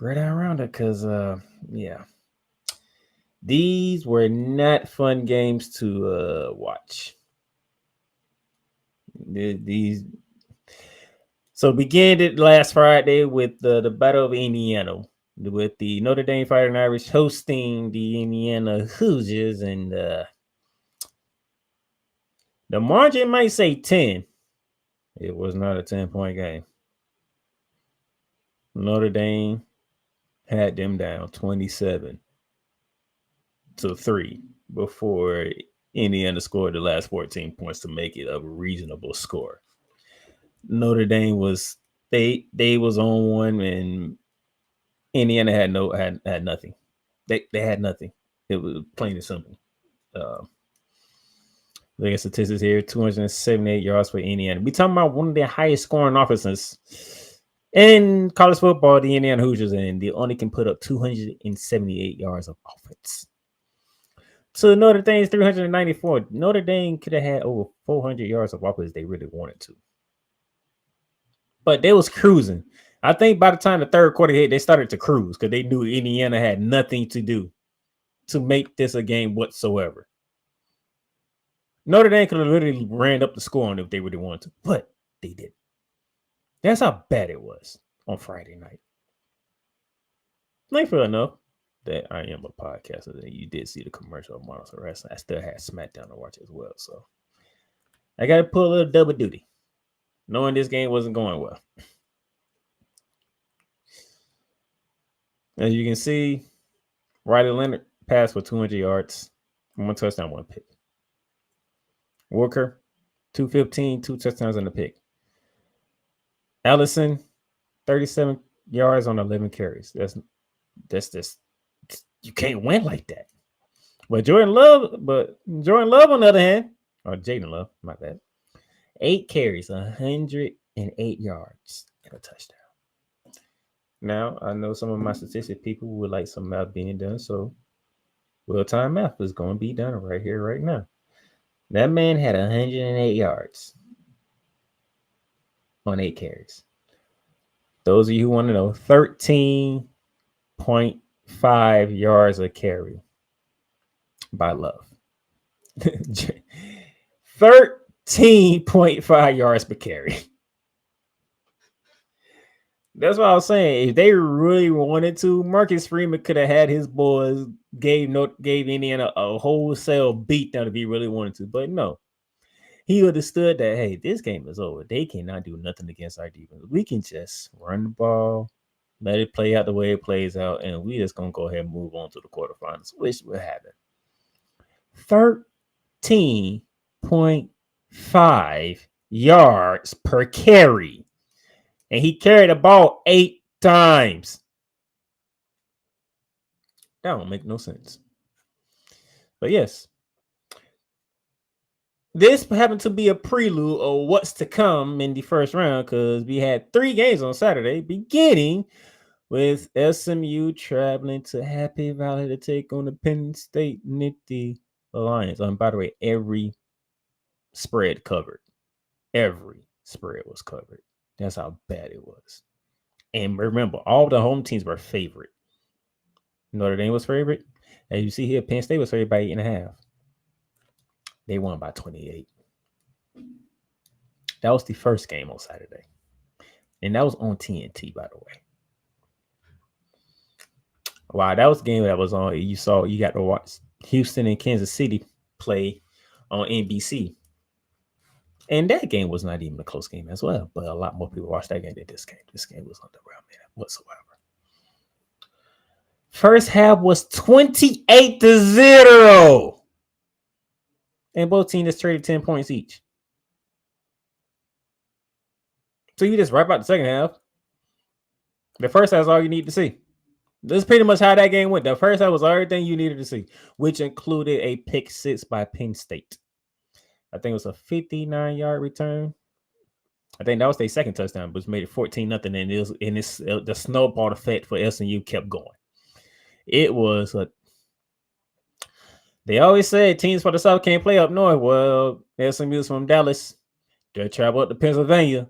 Great around it because, yeah, these were not fun games to watch. These So began it last Friday with the Battle of Indiana, with the Notre Dame Fighting Irish hosting the Indiana Hoosiers, and the margin might say 10. It was not a 10-point game. Notre Dame had them down 27-3 before Indiana scored the last 14 points to make it a reasonable score. Notre Dame was they was on one, and Indiana had nothing. They had nothing. It was plain and simple. Uh, Look at statistics here: 278 yards for Indiana. We talking about one of the highest scoring offenses in college football, the Indiana Hoosiers, and they only can put up 278 yards of offense. So Notre Dame's 394. Notre Dame could have had over 400 yards of offense if they really wanted to. But they was cruising. I think by the time the third quarter hit, they started to cruise because they knew Indiana had nothing to do to make this a game whatsoever. Notre Dame could have literally ran up the score on it if they really wanted to, but they didn't. That's how bad it was on Friday night. Thankfully enough that I am a podcaster, that you did see the commercial of Monster Wrestling. I still had SmackDown to watch as well, so I got to pull a little double duty, knowing this game wasn't going well. As you can see, Riley Leonard passed for 200 yards, 1 touchdown, 1 pick. Walker, 215, 2 touchdowns and a pick. Allison, 37 yards on 11 carries. That's just you can't win like that. But Jordan Love, on the other hand, or Jaden Love, my bad, 8 carries, 108 yards, and a touchdown. Now, I know some of my statistic people would like some math being done, so real-time math is going to be done right here, right now. That man had 108 yards on 8 carries. Those of you who want to know, 13.5 yards a carry by Love. 13.5 yards per carry. That's what I was saying. If they really wanted to, Marcus Freeman could have had his boys gave Indiana a wholesale beatdown if he really wanted to. But no. He understood that, hey, this game is over. They cannot do nothing against our defense. We can just run the ball, let it play out the way it plays out, and we just going to go ahead and move on to the quarterfinals, which will happen. 13.5 yards per carry. And he carried the ball 8 times. That don't make no sense. But yes, this happened to be a prelude of what's to come in the first round because we had 3 games on Saturday, beginning with SMU traveling to Happy Valley to take on the Penn State Nittany Lions. By the way, every spread covered. Every spread was covered. That's how bad it was. And remember, all the home teams were favorite. Notre Dame was favorite. As you see here, Penn State was favored by 8.5. They won by 28. That was the first game on Saturday. And that was on TNT, by the way. Wow, that was a game that was on. You got to watch Houston and Kansas City play on NBC. And that game was not even a close game as well. But a lot more people watched that game than this game. This game was underwhelming whatsoever. First half was 28-0. And both teams traded 10 points each. So you just wrap out the second half. The first half is all you need to see. This is pretty much how that game went. The first half was everything you needed to see, which included a pick 6 by Penn State. I think it was a 59-yard return. I think that was their second touchdown, which made it 14-0. And the snowball effect for SMU kept going. It was they always say teams for the South can't play up north. Well, SMU's from Dallas. They travel up to Pennsylvania.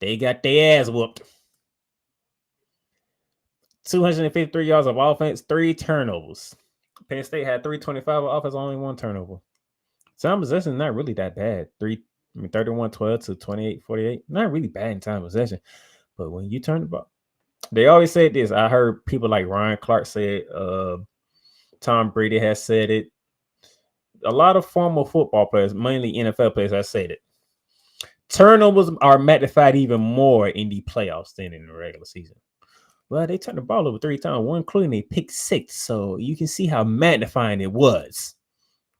They got their ass whooped. 253 yards of offense, 3 turnovers. Penn State had 325 of offense, only 1 turnover. Time possession not really that bad. 31-12 to 28-48. Not really bad in time possession. But when you turn the ball, they always said this. I heard people like Ryan Clark say it. Tom Brady has said it. A lot of former football players, mainly NFL players, have said it. Turnovers are magnified even more in the playoffs than in the regular season. Well, they turned the ball over 3 times, one including a pick 6. So you can see how magnifying it was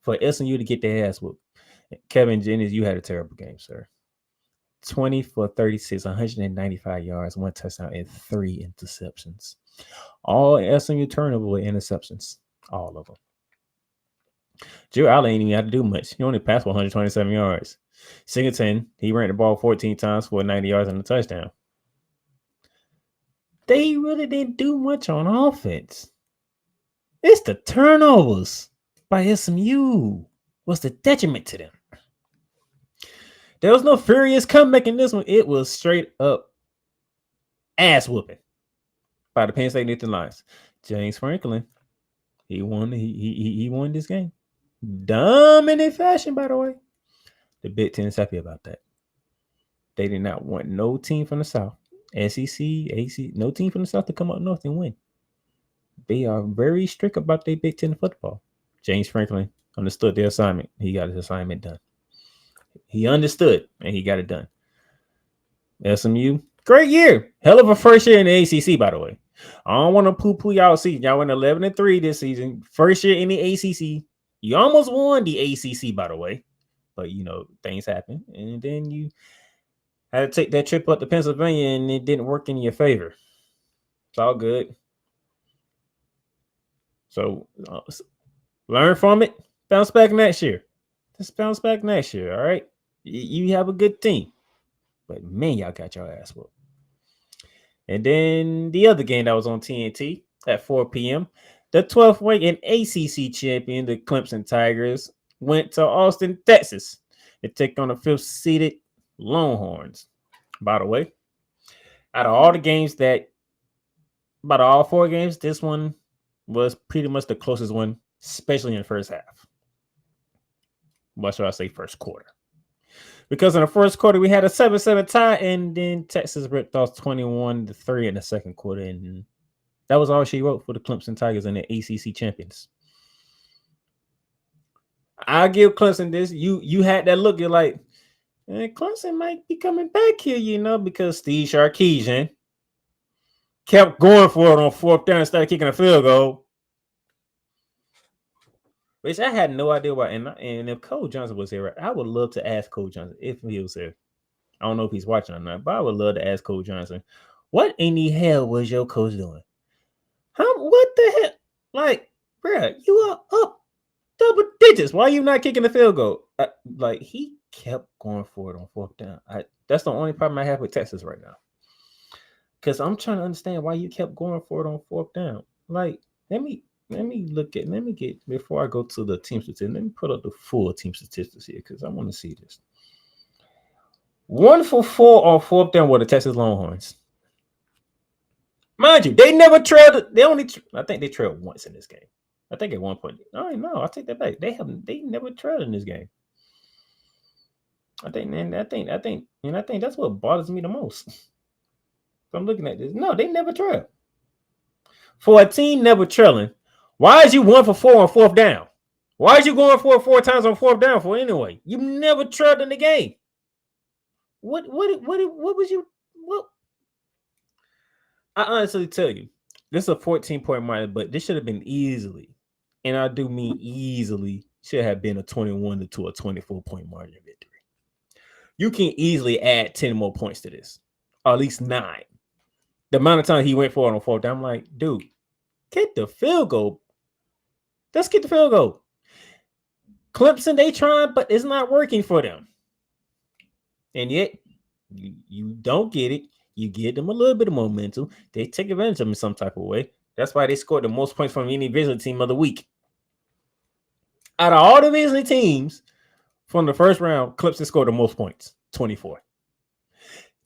for SMU to get their ass whooped. Kevin Jennings, you had a terrible game, sir. 20 for 36, 195 yards, 1 touchdown, and 3 interceptions. All SMU turnover were interceptions. All of them. Drew Allen ain't even had to do much. He only passed for 127 yards. Singleton, he ran the ball 14 times for 90 yards and a touchdown. They really didn't do much on offense. It's the turnovers by SMU was the detriment to them. There was no furious comeback in this one. It was straight up ass whooping by the Penn State Nittany Lions. James Franklin, he won this game. Dominant fashion, by the way. The Big Ten is happy about that. They did not want no team from the South, SEC, AC, no team from the South to come up north and win. They are very strict about their Big Ten football. James Franklin understood their assignment. He got his assignment done. He understood, and he got it done. SMU, great year. Hell of a first year in the ACC, by the way. I don't want to poo-poo y'all season. Y'all went 11-3 this season. First year in the ACC. You almost won the ACC, by the way. But, things happen. And then you had to take that trip up to Pennsylvania, and it didn't work in your favor. It's all good. So, learn from it. Bounce back next year. Just bounce back next year, all right? You have a good team. But, man, y'all got your ass whooped. And then the other game that was on TNT at 4 p.m., the 12th ranked and ACC champion, the Clemson Tigers, went to Austin, Texas to take on the 5th-seeded Longhorns. By the way, out of all 4 games, this one was pretty much the closest one, especially in the first half. What should I say, first quarter? Because in the first quarter, we had a 7-7 tie, and then Texas ripped off 21-3 in the second quarter, and that was all she wrote for the Clemson Tigers and the ACC champions. I'll give Clemson this. You had that look. You're like, Clemson might be coming back here, because Steve Sarkisian kept going for it on 4th down instead of kicking a field goal. Which I had no idea why. And if Cole Johnson was here, I would love to ask Cole Johnson if he was here. I don't know if he's watching or not, but I would love to ask Cole Johnson, what in the hell was your coach doing? What the hell? Like, bruh, you are up double digits. Why are you not kicking the field goal? He kept going for it on 4th down. That's the only problem I have with Texas right now. Because I'm trying to understand why you kept going for it on 4th down. Let me get, before I go to the team statistics, let me put up the full team statistics here because I want to see this. 1 for 4 on 4th down were the Texas Longhorns. Mind you, they never trailed. I think they trailed once in this game. I think at one point. No, I take that back. They never trailed in this game. I think that's what bothers me the most. I'm looking at this. No, they never trailed. For a team never trailing, why is you 1 for 4 on 4th down? Why is you going for it 4 times on 4th down for anyway? You never trailed in the game. What was you? What? I honestly tell you, this is a 14-point margin, but this should have been easily, and I do mean easily, should have been a 21 to a 24-point margin victory. You can easily add 10 more points to this, or at least 9. The amount of time he went for it on 4th down, I'm like, dude, get the field goal. Let's get the field goal. Clemson, they trying, but it's not working for them. And yet, you don't get it. You give them a little bit of momentum. They take advantage of them in some type of way. That's why they scored the most points from any visiting team of the week. Out of all the visiting teams from the first round, Clemson scored the most points, 24.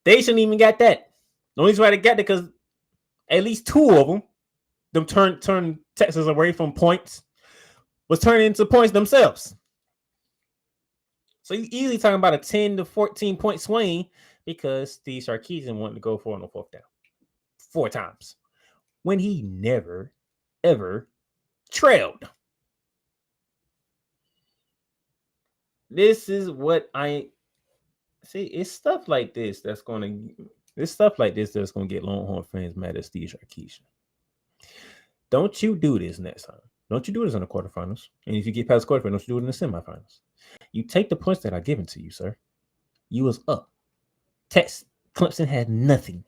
They shouldn't even got that. The only reason why they got that because At least two of them turn Texas away from points, was turning into points themselves. So you easily talking about a 10 to 14 point swing because Steve Sarkisian wanted to go for it on the fourth down 4 times when he never, ever trailed. This is what I see. It's stuff like this that's going to. It's stuff like this that's going to get Longhorn fans mad at Steve Sarkisian. Don't you do this next time. Don't you do this in the quarterfinals. And if you get past the quarterfinals, don't you do it in the semifinals. You take the points that are given to you, sir. You was up. Clemson had nothing.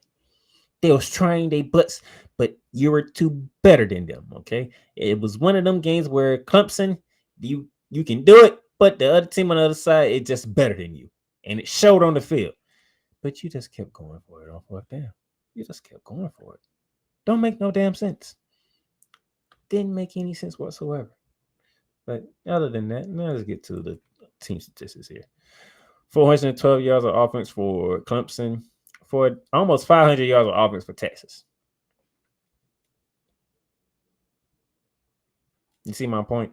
They was trying their butts, but you were too better than them, okay? It was one of them games where Clemson, you can do it, but the other team on the other side is just better than you. And it showed on the field. But you just kept going for it on fourth down. You just kept going for it. Don't make no damn sense. Didn't make any sense whatsoever. But other than that, now let's get to the team statistics here. 412 yards of offense for Clemson, for almost 500 yards of offense for Texas. You see my point?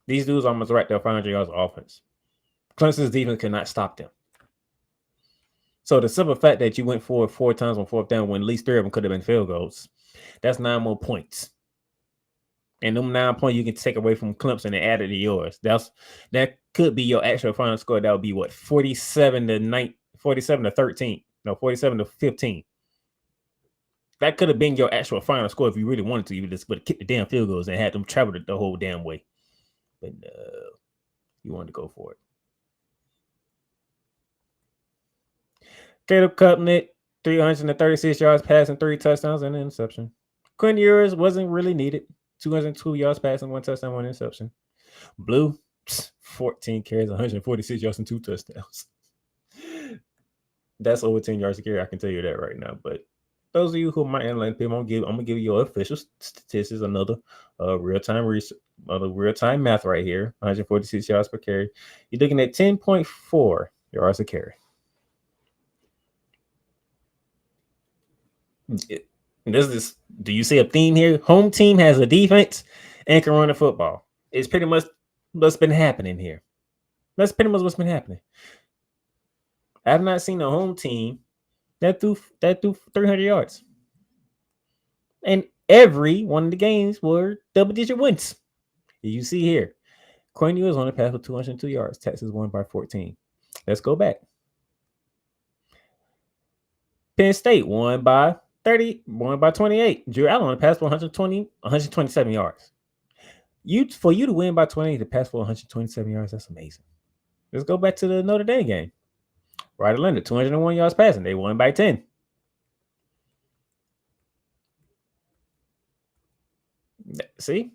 These dudes almost right there, 500 yards of offense. Clemson's defense cannot stop them. So the simple fact that you went forward 4 times on fourth down when at least 3 of them could have been field goals, that's 9 more points. And them 9 points you can take away from Clemson and add it to yours. That could be your actual final score. That would be what, 47 to 13. No, 47 to 15. That could have been your actual final score if you really wanted to. You just would have kicked the damn field goals and had them travel the whole damn way. But you wanted to go for it. Caleb Cupnick, 336 yards passing, 3 touchdowns, and an interception. Quinn Ewers wasn't really needed. 202 yards passing, 1 touchdown, 1 interception. Blue, 14 carries, 146 yards, and 2 touchdowns. That's over 10 yards a carry. I can tell you that right now. But those of you who might analyze people, I'm gonna give you your official statistics. Another real-time math right here. 146 yards per carry. You're looking at 10.4 yards a carry. Do you see a theme here? Home team has a defense and can run the football. It's pretty much what's been happening here. That's pretty much what's been happening. I have not seen a home team that threw 300 yards. And every one of the games were double-digit wins. You see here, Quinn was on the path for 202 yards. Texas won by 14. Let's go back. Penn State won by 28. Drew Allen on the pass for 127 yards. For you to win by 28 to pass for 127 yards, that's amazing. Let's go back to the Notre Dame game. Ryder Leonard, 201 yards passing. They won by 10. See?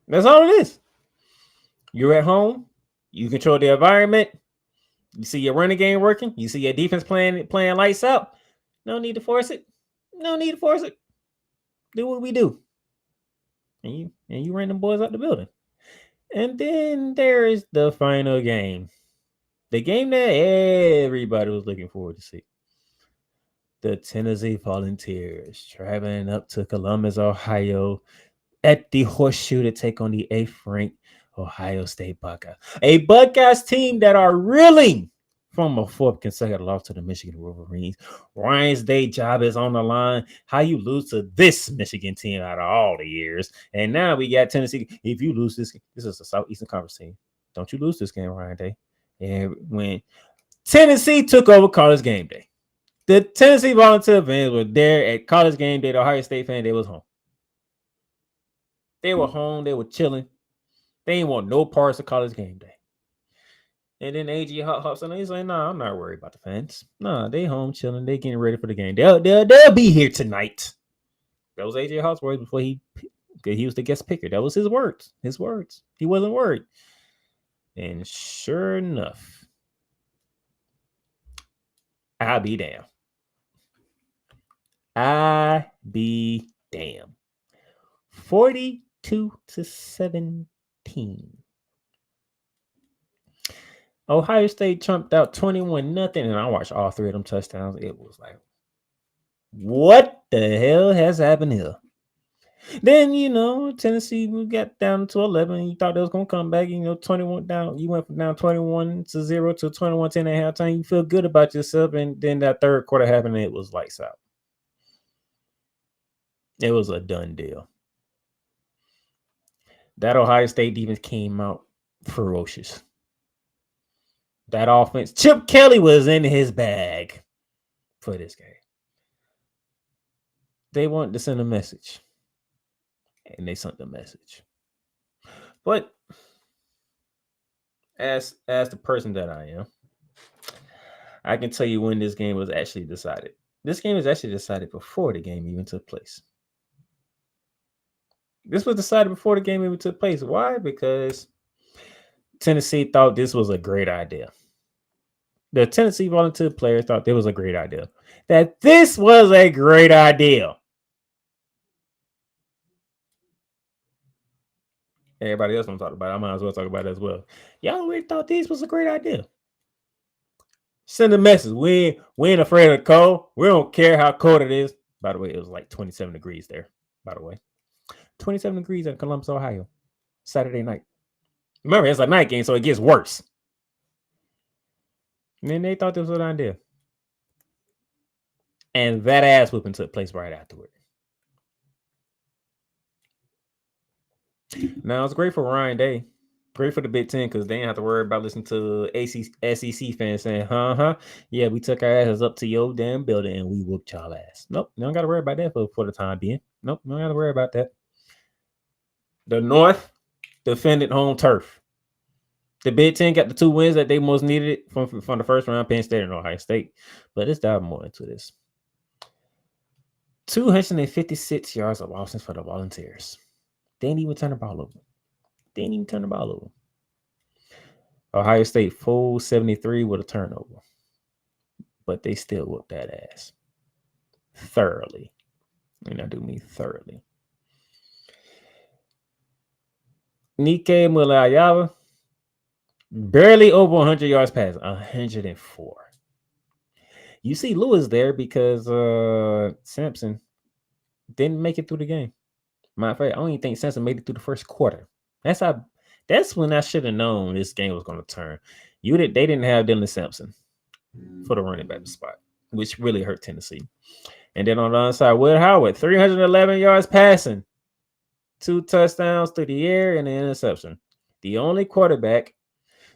That's all it is. You're at home. You control the environment. You see your running game working. You see your defense playing lights out. No need to force it. Do what we do. And you ran them boys out the building. And then there is the final game. The game that everybody was looking forward to see. The Tennessee Volunteers traveling up to Columbus, Ohio at the Horseshoe to take on the 8th ranked Ohio State Buckeyes. A Buckeyes team that are reeling from a 4th consecutive loss to the Michigan Wolverines. Ryan's day job is on the line. How you lose to this Michigan team out of all the years. And now we got Tennessee. If you lose this is a Southeastern Conference team. Don't you lose this game, Ryan Day. And when Tennessee took over College Game Day, the Tennessee Volunteer fans were there at College Game Day. The Ohio State fan, they was home. They were home. They were chilling. They didn't want no parts of College Game Day. And then AG hops on. He's like, "Nah, I'm not worried about the fans. Nah, they home chilling. They getting ready for the game. They'll be here tonight." That was AJ Hawk's words before he was the guest picker. That was his words. He wasn't worried. And sure enough, I'll be damn. 42-17. Ohio State trumped out 21-0, and I watched all 3 of them touchdowns. It was like, What the hell has happened here? Then Tennessee we got down to 11. You thought they was gonna come back. 21 down. You went from down 21-0 to 21-10 at halftime. You feel good about yourself, and then that third quarter happened. And it was lights out. It was a done deal. That Ohio State defense came out ferocious. That offense, Chip Kelly was in his bag for this game. They wanted to send a message, and they sent the message. But as the person that I am, I can tell you when this game was actually decided. This game was actually decided before the game even took place. This was decided before the game even took place. Why? Because Tennessee thought this was a great idea. The Tennessee volunteer players thought it was a great idea. That this was a great idea. Everybody else want to talk about it. I might as well talk about it as well. Y'all already thought this was a great idea. Send a message. We ain't afraid of the cold. We don't care how cold it is. By the way, it was like 27 degrees there. By the way, 27 degrees in Columbus, Ohio, Saturday night. Remember, it's a night game, so it gets worse. And then they thought this was an idea. And that ass whooping took place right afterward. Now, it's great for Ryan Day. Great for the Big Ten because they didn't have to worry about listening to SEC fans saying, yeah, we took our asses up to your damn building and we whooped y'all ass. Nope, you don't got to worry about that for the time being. Nope, you don't got to worry about that. The North defended home turf. The Big Ten got the 2 wins that they most needed from the first round, Penn State and Ohio State. But let's dive more into this. 256 yards of offense for the Volunteers. They didn't even turn the ball over. Ohio State full 73 with a turnover. But they still whooped that ass. Thoroughly. And I do mean thoroughly. Nike Mulayava, barely over 100 yards pass. 104. You see Lewis there because Sampson didn't make it through the game. Matter of fact, I don't even think Sampson made it through the first quarter. That's when I should have known this game was going to turn. They didn't have Dylan Sampson for the running back spot, which really hurt Tennessee. And then on the other side, Will Howard, 311 yards passing, 2 touchdowns through the air, and an interception. The only quarterback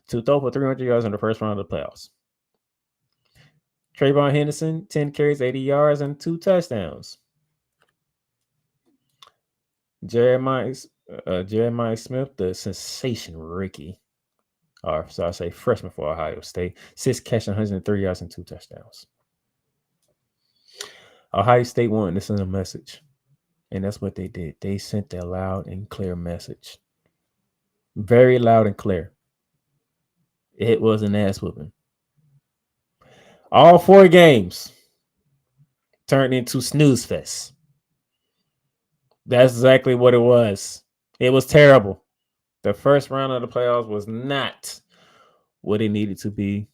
to throw for 300 yards in the first round of the playoffs. Trayvon Henderson, 10 carries, 80 yards, and 2 touchdowns. Jeremiah Smith, the sensation rookie, or so I say freshman for Ohio State, 6 catches, 103 yards, and 2 touchdowns. Ohio State wanted to send a message, and that's what they did. They sent a loud and clear message. Very loud and clear. It was an ass whooping. All 4 games turned into snoozefest. That's exactly what it was. It was terrible. The first round of the playoffs was not what it needed to be,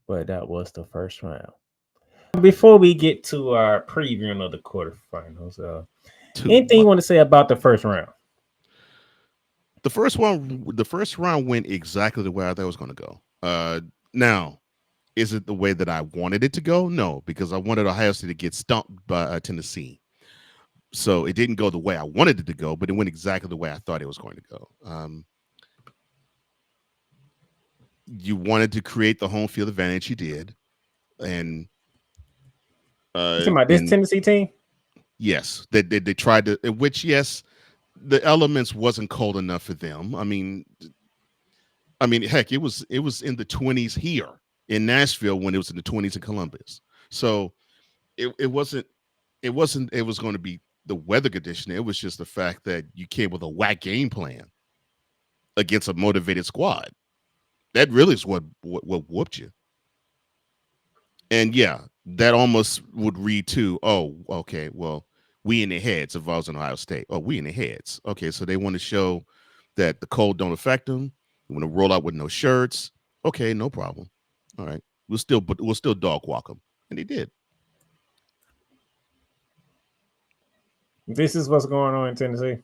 but that was the first round. Before we get to our previewing of the quarterfinals, anything you want to say about the first round? The first round went exactly the way I thought it was going to go. Now, is it the way that I wanted it to go? No, because I wanted Ohio State to get stomped by Tennessee. So it didn't go the way I wanted it to go, but it went exactly the way I thought it was going to go. You wanted to create the home field advantage, you did, and you talking about this Tennessee team? Yes, they tried to. Which yes, the elements wasn't cold enough for them. I mean, heck, it was in the 20s here in Nashville when it was in the 20s in Columbus. So it wasn't it was going to be the weather condition. It was just the fact that you came with a whack game plan against a motivated squad. That really is what whooped you. And yeah, that almost would read too. Oh, okay, well, we in their heads if I was in Ohio State. Oh, we in their heads. Okay, so they want to show that the cold don't affect them. They want to roll out with no shirts. Okay, no problem. All right, we'll still dog walk them, and they did. This is what's going on in Tennessee.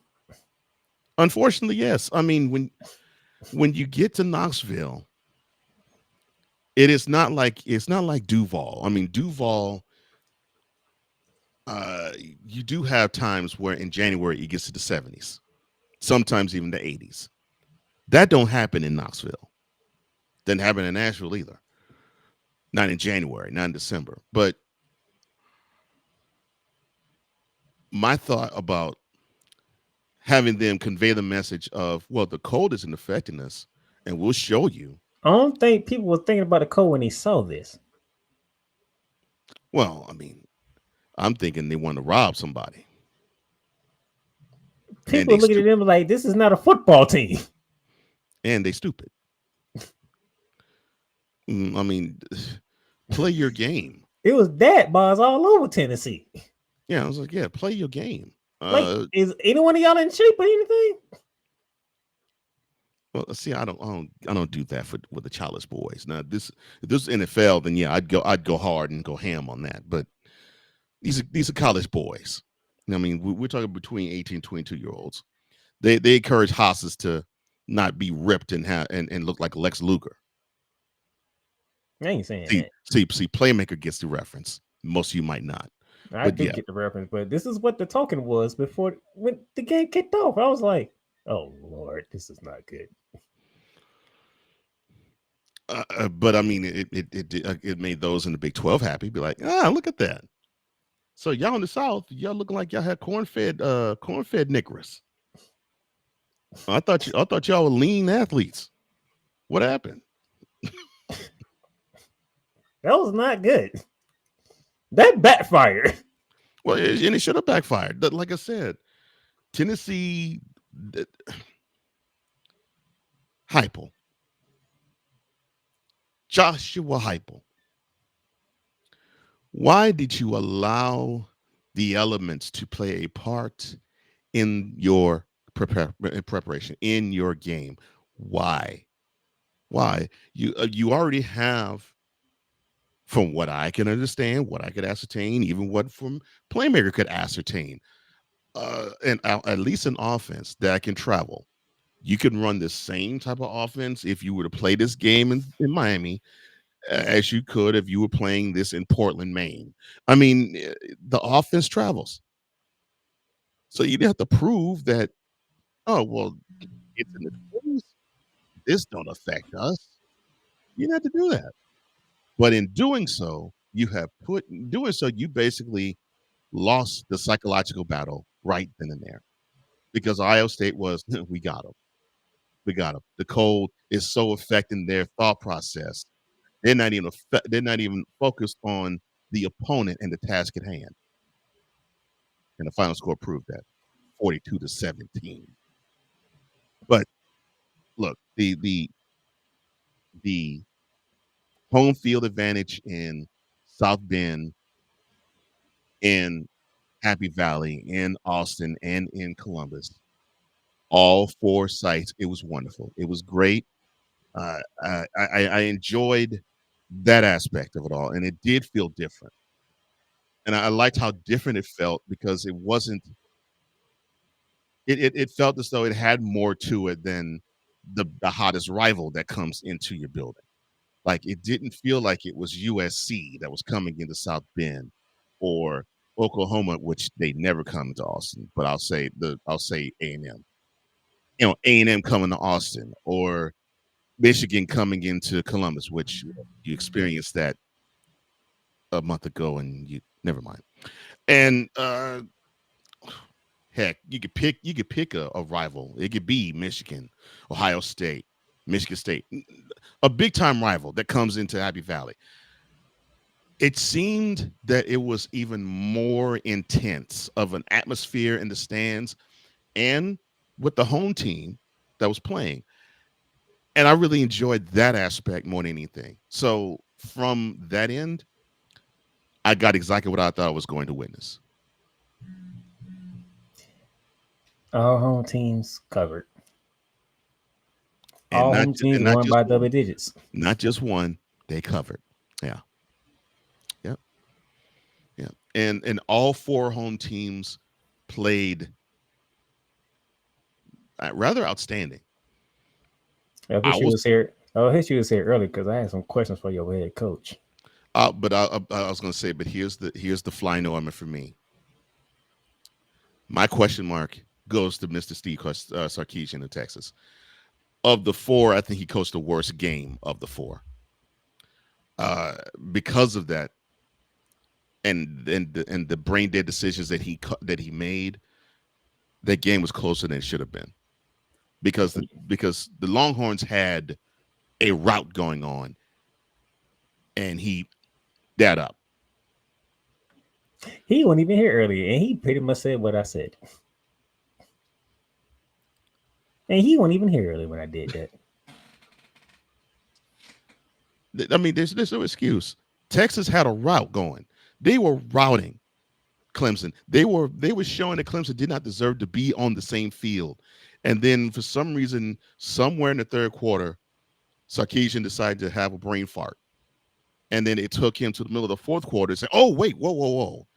Unfortunately, yes. I mean, when you get to Knoxville, it's not like Duval. I mean, Duval, you do have times where in January it gets to the 70s, sometimes even the 80s. That don't happen in Knoxville. Doesn't happen in Nashville either. Not in January, not in December. But my thought about having them convey the message of, well, the cold isn't affecting us, and we'll show you. I don't think people were thinking about the code when they saw this. Well, I mean, I'm thinking they want to rob somebody, and People they were looking at stupid, them like this is not a football team. and they stupid. I mean, play your game. It was dad bars all over Tennessee. Yeah, I was like, yeah, play your game. Like, is any one of y'all in shape or anything? Well, see, I don't do that for with the childish boys. Now, if this is NFL, then yeah, I'd go hard and go ham on that. But these are college boys. I mean, we're talking between 18 and 22-year olds. They encourage hosses to not be ripped and and look like Lex Luger. I ain't saying that. See, Playmaker gets the reference. Most of you might not, I but do yeah. get the reference, but this is what the talking was before when the game kicked off. I was like, "Oh Lord, this is not good." But I mean, it made those in the Big 12 happy. Be like, look at that. So y'all in the South, y'all looking like y'all had corn fed niggers. I thought y'all were lean athletes. What happened? That was not good. That backfired. Well, and it should have backfired. But like I said, Tennessee, Heupel, Joshua Heupel. Why did you allow the elements to play a part in your preparation in your game? Why? Why? You already have, from what I can understand, what I could ascertain, even what from Playmaker could ascertain, and at least an offense that can travel. You can run the same type of offense if you were to play this game in Miami as you could if you were playing this in Portland, Maine. I mean, the offense travels. So you didn't have to prove that, oh, well, it's in the 20s. This don't affect us. You didn't have to do that. But in doing so, you basically lost the psychological battle right then and there because Ohio State was, we got them. We got them. The cold is so affecting their thought process. They're not even focused on the opponent and the task at hand. And the final score proved that 42-17. But look, the home field advantage in South Bend, in Happy Valley, in Austin, and in Columbus, all four sites, it was wonderful. It was great. I enjoyed that aspect of it all, and it did feel different. And I liked how different it felt because it wasn't. It felt as though it had more to it than the hottest rival that comes into your building. Like it didn't feel like it was USC that was coming into South Bend or Oklahoma, which they never come into Austin. But I'll say A&M. You know, A&M coming to Austin or Michigan coming into Columbus, which you experienced that a month ago, and you never mind. And heck, you could pick a rival. It could be Michigan, Ohio State, Michigan State, a big time rival that comes into Happy Valley. It seemed that it was even more intense of an atmosphere in the stands and with the home team that was playing. And I really enjoyed that aspect more than anything. So from that end, I got exactly what I thought I was going to witness. All home teams covered. And All home teams won by double digits. not just one, they covered. Yeah. Yeah. Yeah. And all four home teams played rather outstanding. I I wish you was, was here. I wish you was here early because I had some questions for your head coach. but I was going to say, but here's the flying element for me. My question mark goes to Mr. Steve Sarkisian of Texas. Of the four, I think he coached the worst game of the four. Uh, because of that, and the brain dead decisions that he made, that game was closer than it should have been. Because the Longhorns had a route going on, and he that up. He wasn't even here earlier, and he pretty much said what I said. And he wasn't even here earlier when I did that. I mean, there's no excuse. Texas had a route going. They were routing Clemson. They were showing that Clemson did not deserve to be on the same field. And then for some reason, somewhere in the third quarter, Sarkisian decided to have a brain fart. And then it took him to the middle of the fourth quarter and say, "Oh, wait, whoa, whoa, whoa.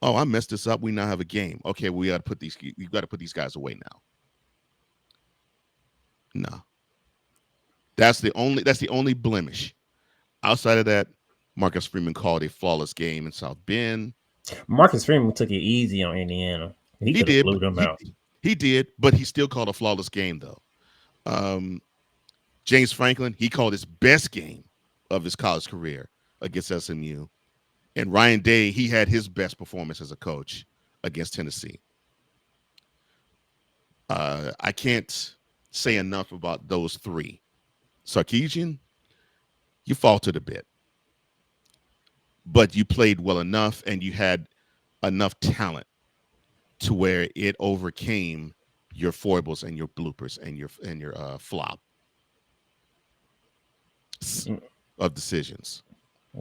Oh, I messed this up. We now have a game. Okay, we got to put these guys away now." No. That's the only blemish. Outside of that, Marcus Freeman called a flawless game in South Bend. Marcus Freeman took it easy on Indiana. He He could have did, blew but them out. he did, but he still called a flawless game though. Um, James Franklin, he called his best game of his college career against SMU. And Ryan Day, he had his best performance as a coach against Tennessee. I can't say enough about those three. Sarkisian, you faltered a bit, but you played well enough and you had enough talent to where it overcame your foibles and your bloopers and your flop Mm, of decisions.